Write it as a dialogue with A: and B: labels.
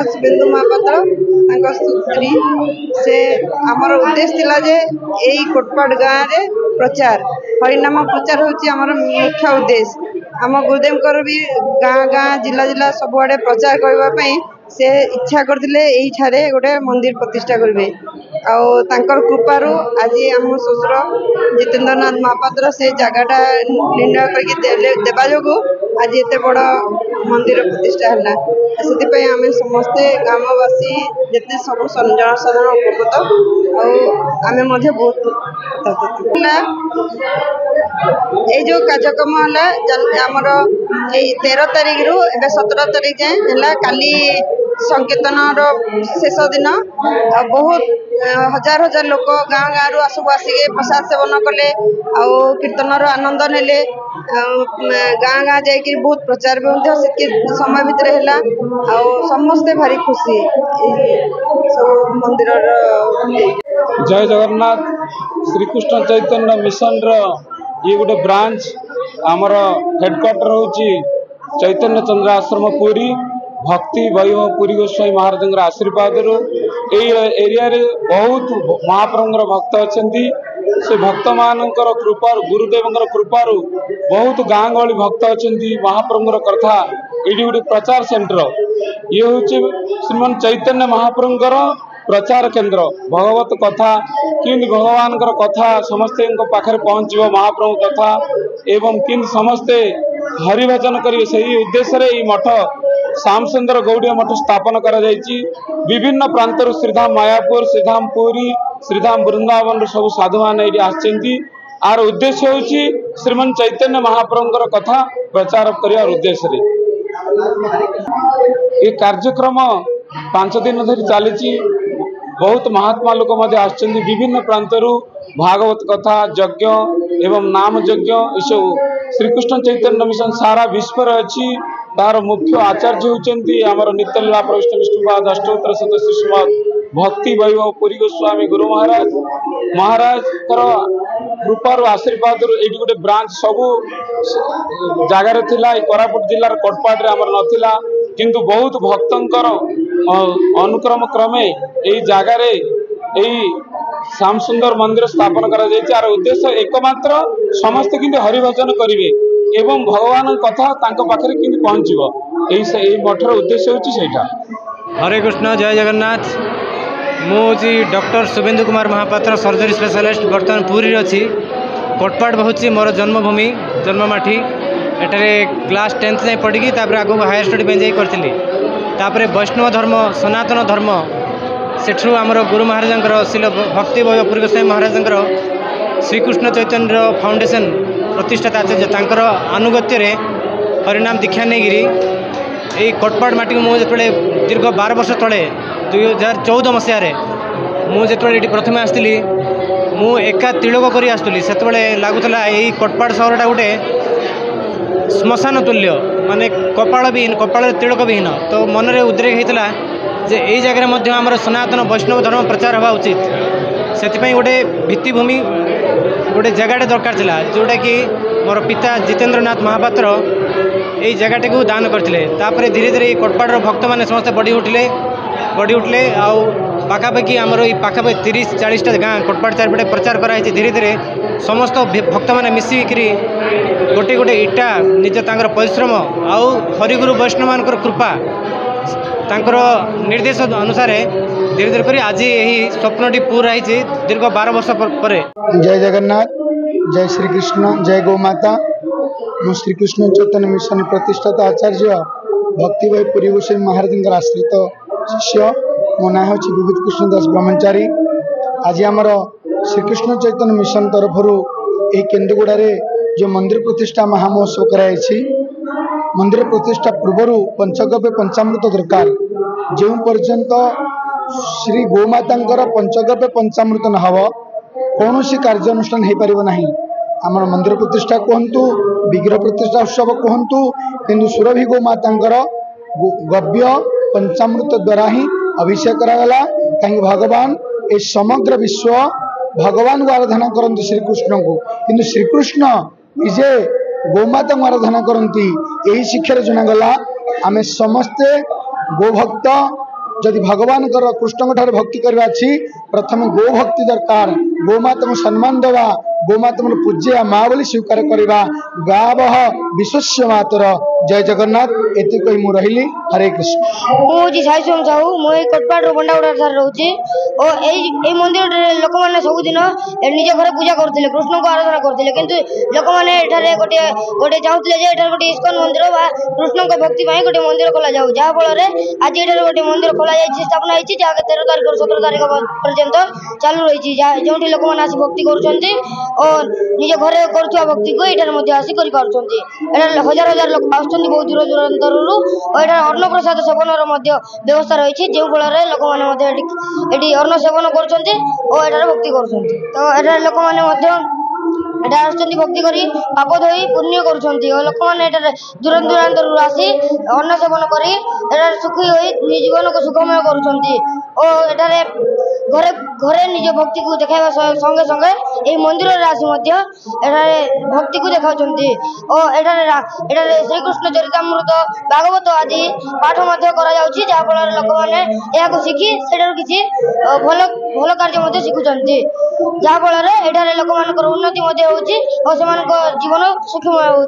A: शुभेन्दु महापात्र स्त्री से आमर उद्देश्य थिला जे एई कोटपाड़ गाँव रे प्रचार हरिनाम प्रचार होची आमर मुख्य उद्देश्य। आम गुरुदेव भी गाँ गाँ जिला जिला सबुआड़े प्रचार करने से इच्छा करते गोटे मंदिर प्रतिष्ठा करेंगे आर कृपारू आज आम शशुर जितेन्द्र नाथ महापात्र से जगटा निर्णय करवा जो आज एत बड़ मंदिर प्रतिष्ठा है से आम समस्ते ग्रामवासी जिते सब जनसाधारण उपकृत आम बहुत ये जो कार्यक्रम आमर 13 तारिख रु 17 तारिख जाए काली संकीर्तन शेष दिन बहुत हजार हजार लोक गाँ गाँव सब आसिके प्रसाद सेवन कले कीर्तन आनंद नेले गाँ गाँ जाकि बहुत प्रचार भी समय भितर है समस्ते भारी खुशी सब मंदिर।
B: जय जगन्नाथ श्रीकृष्ण चैतन्य मिशन ये गोटे ब्रांच आमर हेडक्वार्टर होची चैतन्य चंद्र आश्रम पुरी भक्ति वैभव पुरी गोस्वामी महाराज आशीर्वाद एरिया रे बहुत महाप्रभुर भक्त अच्छा से भक्त मानकर कृपा गुरुदेव कृपारू बहुत गाँ गहली भक्त अच्छा महाप्रभुर कथा ये गोटे प्रचार सेंटर ये हूँ श्रीमान चैतन्य महाप्रभुर प्रचार केन्द्र भगवत कथा कि भगवान कथा समस्ते पाखे पहुँचो महाप्रभु कथा एवं कि समस्ते हरिभजन करेंगे से उद्देश्य रे मठ श्याम सुंदर गौड़िया मठ स्थापन कर विभिन्न प्रांत श्रीधाम मायापुर श्रीधाम पुरी श्रीधाम वृंदावन सब साधु मैंने आर उद्देश्य होची श्रीमान चैतन्य महाप्रभुर कथा प्रचार कर उद्देश्य ये कार्यक्रम 5 दिन धरी चली बहुत महात्मा लोक विभिन्न प्रांतरू भागवत कथा यज्ञ एवं नाम यज्ञ सब श्रीकृष्ण चैतन्य मिशन सारा विश्व अच्छी तार मुख्य आचार्य होती आमर नित्यलीला प्रविष्ट विष्णुपाद अष्टोत्तर सदस्य श्रीमद भक्ति वैभव पुरी गोस्वामी गुरु महाराज कृपार आशीर्वाद ये गोटे ब्रांच सबू जगार थिला कोरापुट जिलार कोटपाड़ आमर नथिला किंतु बहुत भक्तंकर अनुक्रम क्रमे यही जगार श्याम सुंदर मंदिर स्थापन कर उद्देश्य एकमात्र समस्त कि हरिभजन करेंगे एवं भगवान कथा पाखे कि पहुँचो यही मठर उद्देश्य होता।
C: हरे कृष्ण जय जगन्नाथ मुझे doctor Shubhendu Kumar Mahapatra surgery specialist बर्तमान पुरी अच्छी कोटपाड़ बहुत मोर जन्मभूमि जन्ममाटी एठारे क्लास 10th जाए पढ़ी आगू हायर स्टडी पे जापर वैष्णव धर्म सनातन धर्म सेठू आमर गुरु महाराज शिल भक्ति वैभव पुरी गोस्वामी महाराज श्रीकृष्ण चैतन्य फाउंडेशन प्रतिष्ठाता आचार्य तांकर आनुगत्य हरिनाम दीक्षा नहीं यही कोटपाड़ माटी को मुझे दीर्घ 12 वर्ष तले 2014 मसीह मुझे प्रथम आसती मु एका तिलक कर आसुली से लगुला यही कोटपाड़ सहरटा गोटे श्मशान तुल्य माने कपाल विहीन कपाल तिलक विहीन तो मन में उद्रेक होता जे यही जगह आमर सनातन वैष्णव धर्म प्रचार हवा उचित से गोटे भित्तिभूमि गोटे जगह दरकार था जोटा कि मोर पिता जितेन्द्र नाथ महापात्र यही जगह को दान करते धीरे धीरे कोटपाड़ भक्त मैंने समस्त बढ़ी उठले पाखापाखि आमर ये पाखापाखि 30-40टा गाँ कोटपाड़ चारिपटे प्रचार कराई धीरे धीरे समस्त भक्त मैंने मिसिकी गोटे गोटे इटा निज तांकर परिश्रम आउ हरिगुरु वैष्णव मान कृपा तांकर निर्देश अनुसार धीरे धीरे कर आज यही स्वप्नटी पूरा दीर्घ 12 वर्ष पर।
D: जय जगन्नाथ जय श्री कृष्ण जय गौमाता मु श्रीकृष्ण चैतन्य मिशन प्रतिष्ठाता आचार्य भक्ति भाई पुरी गोस्वामी महाराज आश्रित शिष्य मो ना हूँ विभूति कृष्णदास ब्रह्मचारी। आज आमर श्रीकृष्ण चैतन्य मिशन तरफ केन्दुगुड़ा जो मंदिर प्रतिष्ठा महामहोत्सव कराई मंदिर प्रतिष्ठा पूर्व पंचगव्य पंचामृत दरकार जो पर्यंत श्री गोमाता पंचगव्य पंचामृत न हब कौन सी कार्यानुष्ठान हो पार ना आम मंदिर प्रतिष्ठा कहतु विग्रह प्रतिष्ठा उत्सव कहतु किंतु सुरभि गोमाता गव्य पंचामृत द्वारा ही अभिषेक करागला कहीं भगवान ए समग्र विश्व भगवान को आराधना करते श्रीकृष्ण को किंतु श्रीकृष्ण निजे गोमाता को आराधना करती यही शिक्षा जनागला आम समस्ते गोभक्त जदि भगवान कृष्ण ठारे भक्ति करवा अछि प्रथम गो भक्ति दरकार गोमाता को सम्मान देवा गोमाता को पूज्य माँ बोली स्वीकार करवा गावह विश्वस्य मातर जय जगन्नाथ एति कही मु रहिली हरे कृष्ण
E: मुझे साई सोम साहू मुझे कोटपाड़ बंडागुड़ा रोचे और यही मंदिर लोक मैंने सबुदिन निज घर पूजा करते कृष्ण को आराधना करते किंतु लोक मैंने गोटे गोटे चाहूले गोटे इस्कन मंदिर कृष्ण को भक्ति गोटे मंदिर खोल जाऊ जहाँफल आज ये गोटे मंदिर खोल स्थापना होती जहाँ 13 तारिख 17 तारिख पर्यंत चालू रही जो लोक मैंने आसी भक्ति कर निज घर कर भक्ति को ये आसी हजार हजार लोक आसुच्च बहुत दूर दूरांतर और अन्न प्रसाद सेवन व्यवस्था रही जो फल लोक मैंने अन्न सेवन कर भक्ति कर लोक मैंने भक्ति करी पाप धोई पुण्य कर लोक मैंने दूर दूरांतर आसी अन्न सेवन कर सुखी हो जीवन को सुखमय कर घरे घरे निज भक्ति को देखा संगे संगे ये मंदिर आसी भक्ति को देखा श्रीकृष्ण चरितामृत भागवत आदि पाठ जहाँफल लोक मैंने शिखी किसी भल भल कार्य शिखुंट जहाँफल लोक मान उन्नति और जीवन सुखमय हो।